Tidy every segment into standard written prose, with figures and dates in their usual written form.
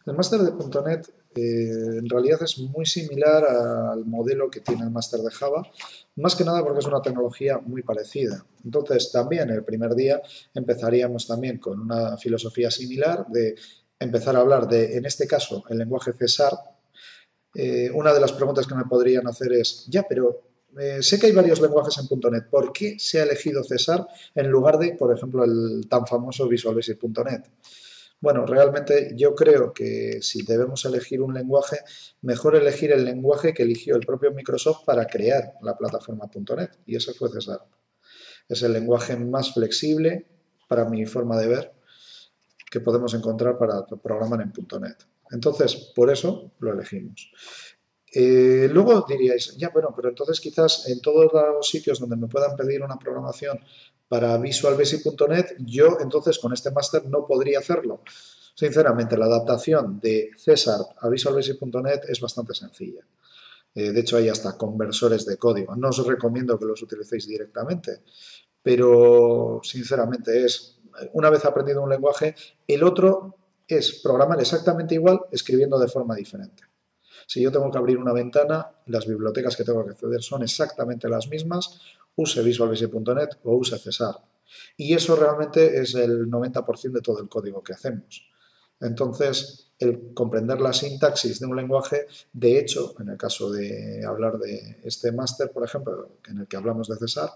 El máster de .NET en realidad es muy similar al modelo que tiene el máster de Java, más que nada porque es una tecnología muy parecida. Entonces, también el primer día empezaríamos también con una filosofía similar de empezar a hablar de, en este caso, el lenguaje C Sharp. Una de las preguntas que me podrían hacer es, ya, pero sé que hay varios lenguajes en .NET, ¿por qué se ha elegido C Sharp en lugar de, por ejemplo, el tan famoso Visual Basic.NET? Bueno, realmente yo creo que si debemos elegir un lenguaje, mejor elegir el lenguaje que eligió el propio Microsoft para crear la plataforma .NET, y ese fue C Sharp. Es el lenguaje más flexible, para mi forma de ver, que podemos encontrar para programar en .NET. Entonces, por eso lo elegimos. Luego diríais, ya, bueno, pero entonces quizás en todos los sitios donde me puedan pedir una programación para Visual Basic.NET, yo entonces con este máster no podría hacerlo. Sinceramente, la adaptación de C Sharp a Visual Basic.NET es bastante sencilla. De hecho, hay hasta conversores de código. No os recomiendo que los utilicéis directamente, pero sinceramente es, una vez aprendido un lenguaje, el otro es programar exactamente igual escribiendo de forma diferente. Si yo tengo que abrir una ventana, las bibliotecas que tengo que acceder son exactamente las mismas, use Visual Basic.NET o use C Sharp. Y eso realmente es el 90% de todo el código que hacemos. Entonces, el comprender la sintaxis de un lenguaje, de hecho, en el caso de hablar de este máster, por ejemplo, en el que hablamos de C Sharp,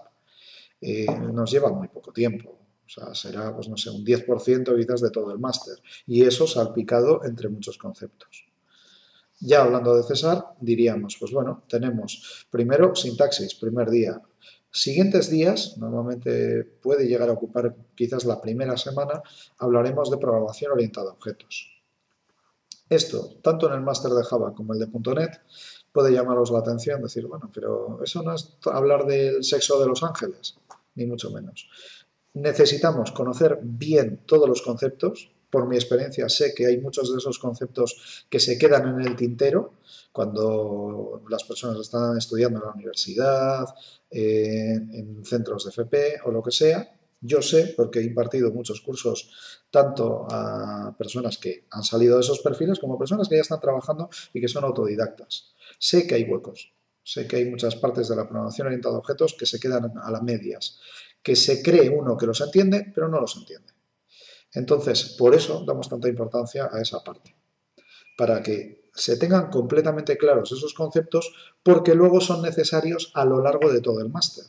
nos lleva muy poco tiempo. O sea, será, pues no sé, un 10% quizás de todo el máster. Y eso salpicado entre muchos conceptos. Ya hablando de César, diríamos, pues bueno, tenemos primero sintaxis, primer día. Siguientes días, normalmente puede llegar a ocupar quizás la primera semana, hablaremos de programación orientada a objetos. Esto, tanto en el máster de Java como el de .NET, puede llamaros la atención, decir, bueno, pero eso no es hablar del sexo de los ángeles, ni mucho menos. Necesitamos conocer bien todos los conceptos. Por mi experiencia sé que hay muchos de esos conceptos que se quedan en el tintero cuando las personas están estudiando en la universidad, en centros de FP o lo que sea. Yo sé, porque he impartido muchos cursos tanto a personas que han salido de esos perfiles como a personas que ya están trabajando y que son autodidactas. Sé que hay huecos, sé que hay muchas partes de la programación orientada a objetos que se quedan a las medias, que se cree uno que los entiende, pero no los entiende. Entonces, por eso damos tanta importancia a esa parte, para que se tengan completamente claros esos conceptos, porque luego son necesarios a lo largo de todo el máster.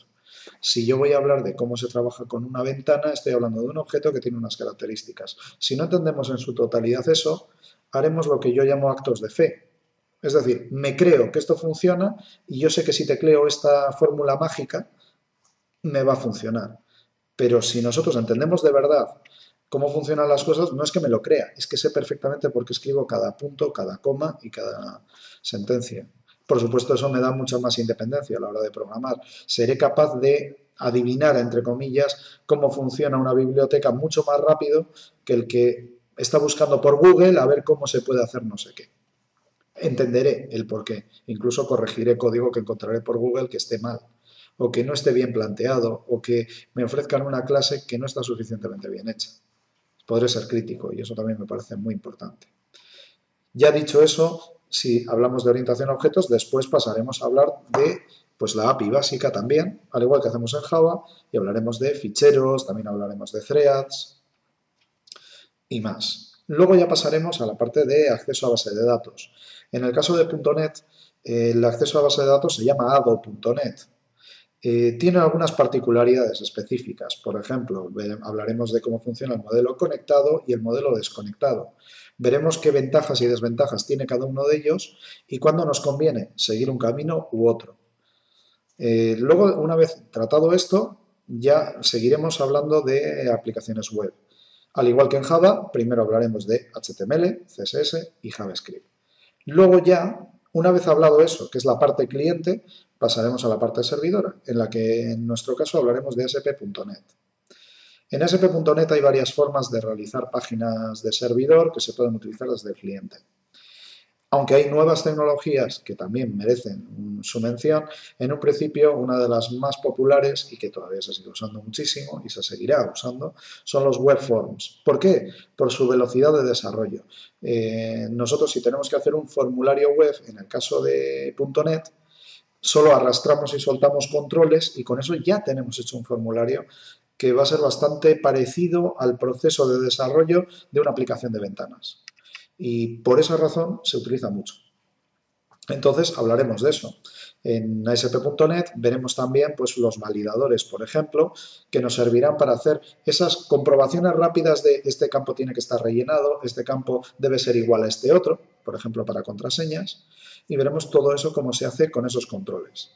Si yo voy a hablar de cómo se trabaja con una ventana, estoy hablando de un objeto que tiene unas características. Si no entendemos en su totalidad eso, haremos lo que yo llamo actos de fe. Es decir, me creo que esto funciona y yo sé que si tecleo esta fórmula mágica, me va a funcionar. Pero si nosotros entendemos de verdad cómo funcionan las cosas, no es que me lo crea, es que sé perfectamente por qué escribo cada punto, cada coma y cada sentencia. Por supuesto, eso me da mucha más independencia a la hora de programar. Seré capaz de adivinar, entre comillas, cómo funciona una biblioteca mucho más rápido que el que está buscando por Google a ver cómo se puede hacer no sé qué. Entenderé el porqué. Incluso corregiré código que encontraré por Google que esté mal, o que no esté bien planteado, o que me ofrezcan una clase que no está suficientemente bien hecha. Podré ser crítico y eso también me parece muy importante. Ya dicho eso, si hablamos de orientación a objetos, después pasaremos a hablar de pues, la API básica también, al igual que hacemos en Java, y hablaremos de ficheros, también hablaremos de threads y más. Luego ya pasaremos a la parte de acceso a base de datos. En el caso de .NET, el acceso a base de datos se llama ADO.NET. Tiene algunas particularidades específicas. Por ejemplo, hablaremos de cómo funciona el modelo conectado y el modelo desconectado. Veremos qué ventajas y desventajas tiene cada uno de ellos y cuándo nos conviene seguir un camino u otro. Luego, una vez tratado esto, ya seguiremos hablando de aplicaciones web. Al igual que en Java, primero hablaremos de HTML, CSS y JavaScript. Luego ya, una vez hablado eso, que es la parte cliente, pasaremos a la parte servidora, en la que en nuestro caso hablaremos de ASP.NET. En ASP.NET hay varias formas de realizar páginas de servidor que se pueden utilizar desde el cliente. Aunque hay nuevas tecnologías que también merecen su mención, en un principio una de las más populares y que todavía se sigue usando muchísimo y se seguirá usando son los web forms. ¿Por qué? Por su velocidad de desarrollo. Nosotros si tenemos que hacer un formulario web, en el caso de .NET, solo arrastramos y soltamos controles y con eso ya tenemos hecho un formulario que va a ser bastante parecido al proceso de desarrollo de una aplicación de ventanas. Y por esa razón se utiliza mucho. Entonces hablaremos de eso. En ASP.NET veremos también pues, los validadores, por ejemplo, que nos servirán para hacer esas comprobaciones rápidas de este campo tiene que estar rellenado, este campo debe ser igual a este otro, por ejemplo, para contraseñas, y veremos todo eso cómo se hace con esos controles.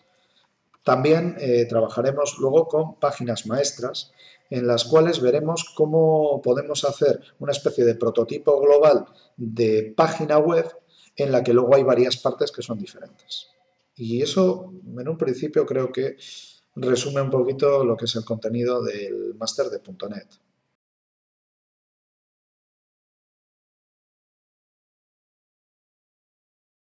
También trabajaremos luego con páginas maestras, en las cuales veremos cómo podemos hacer una especie de prototipo global de página web en la que luego hay varias partes que son diferentes. Y eso, en un principio, creo que resume un poquito lo que es el contenido del máster de .NET.